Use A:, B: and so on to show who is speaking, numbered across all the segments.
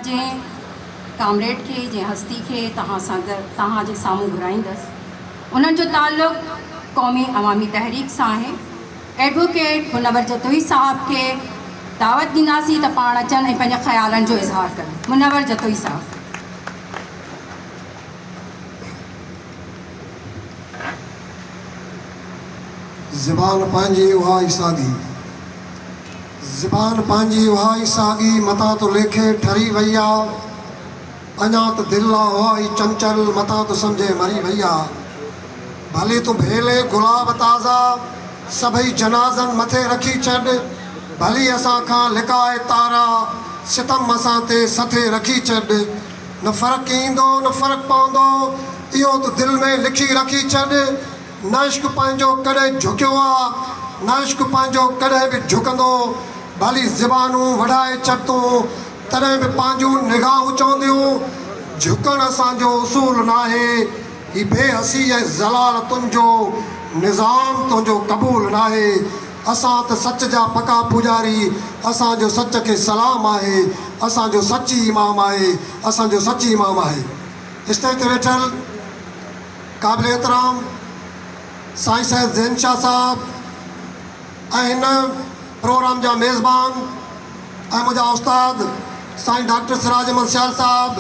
A: जे comrade के जे हस्ती के तहाँ जे सामूं घुराईंदसि। उन्हनि जो ताल्लुक़ क़ौमी अवामी तहरीक सां आहे। एडवोकेट मुनव्वर जतोई साहब के दावत ॾींदासीं त पाण अचनि ऐं पंहिंजे ख़्यालनि जो इज़हार कनि। मुनव्वर जतोई साहब।
B: ज़बान पंहिंजी उहा ई साॻी, ज़बान पंहिंजी उहा ई साॻी, मतां तो लेखे ठरी वई आहे। अञा त दिलि आहे उहा ई चंचल, मतां तो सम्झे मरी वई आहे। भली तूं भेले गुलाब ताज़ा, सभई जनाज़नि मथे रखी छॾ। भली असां खां लिकाए तारा, सितम असां ते सथे रखी छॾ। न फ़र्क़ु ईंदो न फ़र्क़ु पवंदो, इहो त दिलि में लिखी रखी छॾ। न इश्क पंहिंजो कॾहिं झुकियो आहे, न इश्क पंहिंजो कॾहिं बि झुकंदो। भली ज़बानूं वढाए छॾ तूं, तॾहिं बि पंहिंजूं निगाहूं चवंदियूं झुकणु असांजो उसूल नाहे। ही बेहसी ऐं ज़लाल तुंहिंजो निज़ाम तुंहिंजो क़बूल नाहे। असां त सच जा पका पुॼारी, असांजो सच खे सलाम आहे। असांजो सची इमाम आहे, असांजो सची इमाम आहे। स्टेज ते वेठल क़ाबिल एहतराम साईं साहिब ज़ैन शाह साहब ऐं हिन प्रोग्राम जा मेज़बान ऐं मुंहिंजा उस्ताद साईं डॉक्टर सिराज अहमद सियाल साहब,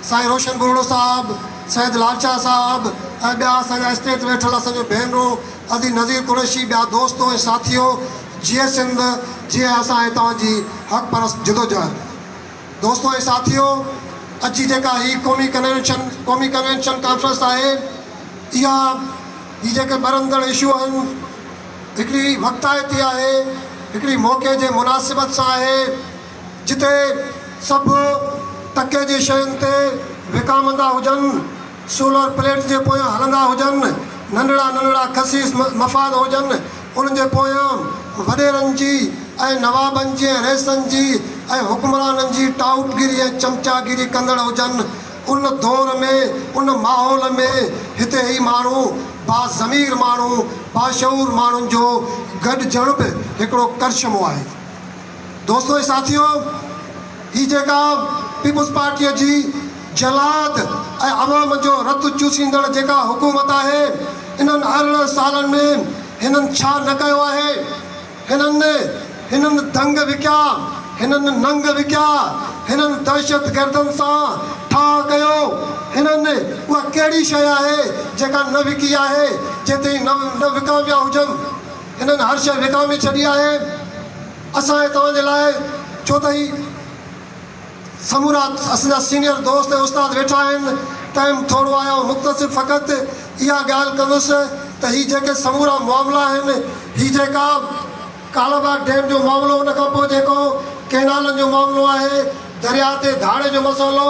B: साईं रोशन बुरड़ो साहब, सैद लालशाह साहब ऐं ॿिया असांजा स्टेज ते वेठल असांजो भेनरूं अदी नज़ीर कुरैशी, ॿिया दोस्तों ऐं साथियो। जीअं सिंध जीअं असां ऐं तव्हांजी हक़ परस्त जिदोजहद। दोस्तों ऐं साथियो, अॼु जी जेका ही क़ौमी कन्वेंशन कॉन्फ्रेंस आहे, इहा ही जेके बरंदड़ इशू आहिनि, हिकिड़ी वक़्तायती आहे, हिकिड़ी मौक़े जे मुनासिबत सां आहे, जिते सभु टके जी शयुनि ते विकामंदा हुजनि, सोलर प्लेट जे पोयां हलंदा हुजनि, नंढड़ा नंढड़ा ख़सीस मफ़ाद हुजनि, उन्हनि जे पोयां वॾेरनि जी ऐं नवाबनि जी ऐं रईसनि जी ऐं हुक्मराननि जी टाउटगिरी ऐं चमचागिरी कंदड़ हुजनि। उन दौर में, उन माहौल में हिते ई माण्हू बाज़मीर माण्हू, बाशऊर माण्हुनि जो गॾिजण बि हिकिड़ो करशमो आहे। दोस्तों ऐं साथियो, ही जेका पीपुल्स पार्टीअ जी जलाद ऐं अवाम जो रतु चूसींदड़ जेका हुकूमत आहे, इन्हनि 18 सालनि में हिननि छा न कयो आहे। हिननि दंग विकिया, हिननि नंग विकिया, हिननि दहशत गर्दनि सां ठाह कयो। हिननि उहा कहिड़ी शइ आहे जेका न विकी आहे, जिते न विकामिया हुजनि। हिननि हर शइ विकामे छॾी आहे। असां तव्हांजे लाइ, छो त ही समूरा असांजा सीनियर दोस्त ऐं उस्ताद वेठा आहिनि, टाइम थोरो आहे ऐं मुख़्तसिर फ़क़ति इहा ॻाल्हि कंदुसि त ही जेके समूरा मामला आहिनि, ही जेका कालाबाग डैम जो मामिलो, उन खां पोइ जेको कैनालनि जो मामिलो आहे, दरिया ते धाड़े जो मसइलो,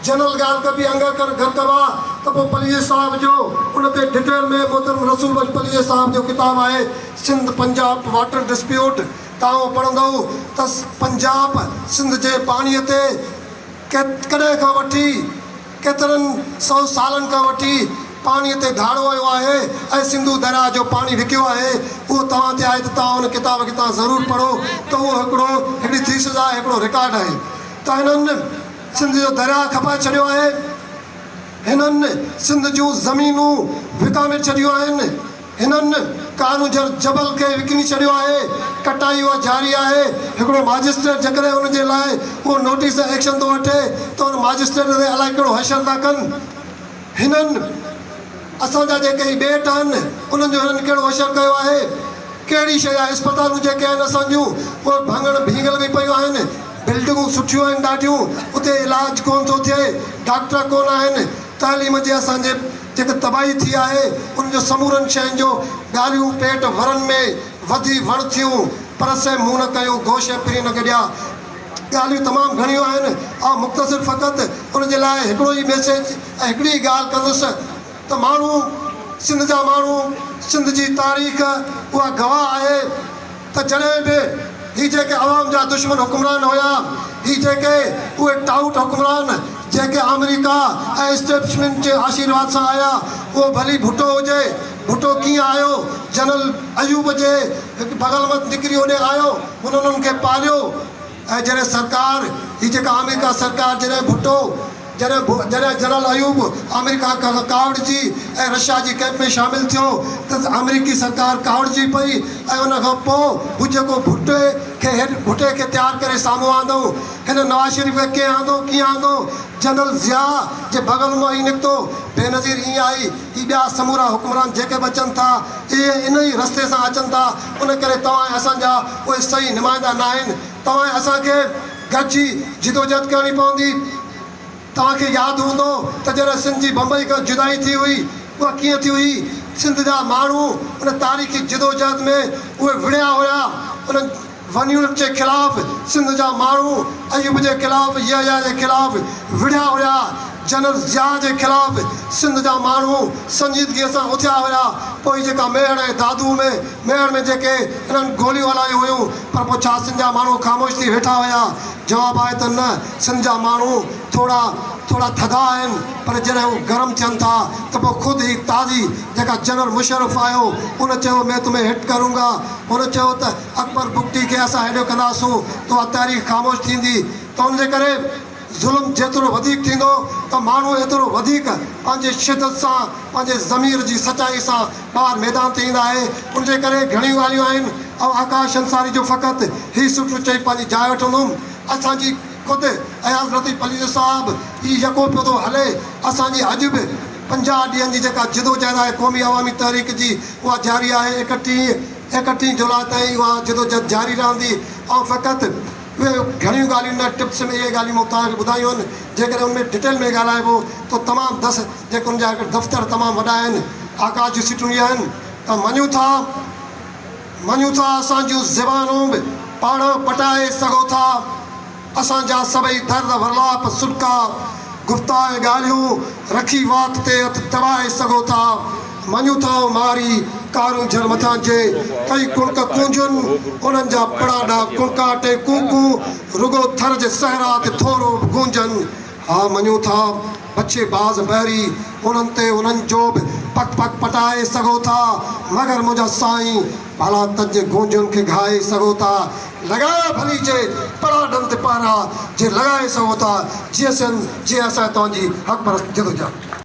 B: जनरल ॻाल्हि कबी अंगर कर घर कबा, त पोइ पलीअ साहिब जो उन ते डिटेल में मोहतरम रसूल बख्श पलीअ साहिब जो किताबु आहे सिंध पंजाब वाटर डिस्प्यूट। तव्हां पढ़ंदव त पंजाब सिंध जे पाणीअ ते कॾहिं खां वठी केतिरनि 100 सालनि खां वठी पाणीअ ते धाड़ो आयो आहे ऐं सिंधू दरिया जो पाणी विकियो आहे। उहो तव्हां ते आहे त तव्हां उन किताब खे तव्हां ज़रूरु पढ़ो, त उहो हिकिड़ी थीसिस आहे, हिकिड़ो रिकॉर्ड आहे त हिननि सिंध जो दरिया खपाए छॾियो आहे। हिननि सिंध जूं ज़मीनूं विकामे छॾियूं आहिनि। हिननि कानूजर जबल खे विकिणी छॾियो आहे। कटाई उहा जारी आहे। हिकिड़ो माजिस्ट्रेट जेकॾहिं हुनजे लाइ उहो नोटिस एक्शन थो वठे त हुन माजिस्ट्रेट ते अलाए कहिड़ो हशर था कनि। हिननि असांजा जेके ही ॿेट आहिनि, उन्हनि जो हिननि कहिड़ो हशर कयो आहे। कहिड़ी शइ आहे, इस्पतालूं जेके आहिनि असांजूं उहे भंगण भींगल बि पियूं आहिनि। बिल्डिंगूं सुठियूं आहिनि ॾाढियूं, उते इलाजु कोन थो थिए, डॉक्टर कोन आहिनि। तालीम जे असांजे जेके तबाही थी आहे, उनजो समूरनि शयुनि जो ॻाल्हियूं पेट वरनि में वधी वण थियूं, पर से मुंहुं न कयूं, गोश पिरी न गॾिया। ॻाल्हियूं तमामु घणियूं आहिनि ऐं मुख़्तसिर फ़क़ति उनजे लाइ हिकिड़ो ई मैसेज ऐं हिकिड़ी ॻाल्हि कंदुसि त माण्हू, सिंध जा माण्हू, सिंध जी तारीख़ उहा गवाह आहे त जॾहिं बि ही जेके अवाम जा दुश्मन हुक्मरान हुया, ही जेके उहे टाउट हुक्मरान जेके अमेरिका ऐं एस्टेब्लिशमेंट जे आशीर्वाद सां आया, उहो भली भुटो हुजे, भुटो कीअं आयो, जनरल अयूब जे बग़ल मां निकिरी होॾे आयो, हुननि उन्हनि खे पालियो ऐं जॾहिं सरकार हीअ जेका अमेरिका सरकार जॾहिं भुट्टो जॾहिं जनरल अयूब अमेरिका खां कावड़जी ऐं रशिया जी कैंप में शामिलु थियो त अमेरिकी सरकार कावड़जी पई ऐं उन खां पोइ हू जेको भुट्टे खे तयारु करे साम्हूं आंदो हिन नवाज़ शरीफ़ खे कीअं आंदो कीअं आंदो जनरल ज़िया जे बगल मां ई निकितो बेनज़ीर ईअं आई ही ॿिया समूरा हुक्मरान जेके बि अचनि था इहे इन ई रस्ते सां अचनि था उन करे तव्हां असांजा उहे सही नुमाइंदा न आहिनि तव्हां असांखे गॾिजी जिदोजहद करणी पवंदी तव्हांखे यादि हूंदो त जॾहिं सिंध जी बम्बई खां जुदाई थी हुई उहा कीअं थी हुई सिंध जा माण्हू उन तारीख़ी जिदोजहद में उहे विड़िया हुया उन्हनि वञण जे ख़िलाफ़ु सिंध जा माण्हू अयूब जे ख़िलाफ़ु यहया जे ख़िलाफ़ु विड़िया हुया जनरल ज़िया जे ख़िलाफ़ु सिंध जा माण्हू संजीदगीअ सां उथिया हुया पोइ जेका मेड़ ऐं दादू में मेड़ में जेके हिननि गोलियूं हलायूं हुयूं पर पोइ छा सिंध जा माण्हू ख़ामोश थी वेठा हुया जवाबु आहे त न सिंध जा माण्हू थोरा थधा आहिनि पर जॾहिं हू गरम थियनि था त पोइ ख़ुदि ई ताज़ी जेका जनरल मुशर्रफ आयो उन चयो मैं तुम्हें हिट करूंगा उन चयो त अकबर बुगटी खे असां हेॾो कंदासूं त उहा तारीख़ ख़ामोश थींदी त उनजे करे ज़ुल्म जेतिरो वधीक थींदो त माण्हू एतिरो वधीक पंहिंजे शिदत सां पंहिंजे ज़मीर जी सचाई सां ॿाहिरि मैदान ते ईंदा आहे उनजे करे घणियूं ॻाल्हियूं आहिनि ऐं आकाश अंसारी जो फ़क़ति हीउ सुठो चई पंहिंजी जाइ वठंदुमि असांजी ख़ुदि अयाज़ लतीफ़ अली साहिबु हीउ यको पियो थो हले असांजी अॼु बि 50 ॾींहंनि जी जेका जिदोजहद आहे क़ौमी अवामी तहरीक जी उहा जारी आहे 31 जुलाई ताईं उहा जिदोजहद जारी रहंदी ऐं फ़क़ति उहे घणियूं ॻाल्हियूं न टिप्स में इहे ॻाल्हियूं मूं तव्हांखे ॿुधायूं आहिनि जेकॾहिं उनमें डिटेल में ॻाल्हाइबो त तमामु जेके उनजा दफ़्तर तमामु वॾा आहिनि आकाश जी सीटूं इहे आहिनि त मञूं था असांजूं ज़बानूं बि पाण पटाए सघो था असांजा सभई दर्द वरलाप सुटका गुफ़्ताए ॻाल्हियूं रखी वात ते हथ दॿाए सघो था मञूं था मारी कारूं जर मथां जे कई कुणक कूंजुनि उन्हनि जा पड़ाॾा कुणकाटे कूकू रुगो थर जे सहरा ते थोरो गूंजनि हा मञूं था बचे बाज़ बहरी उन्हनि ते उन्हनि जो बि पक पक पटाए सघो था मगर मुंहिंजा साईं भला तज गूंजुनि खे घाए सघो था लॻाए भली जे पड़ाॾनि ते पारा जे लॻाए सघो था जीअं असां तव्हांजी हक़ पर जदोजहद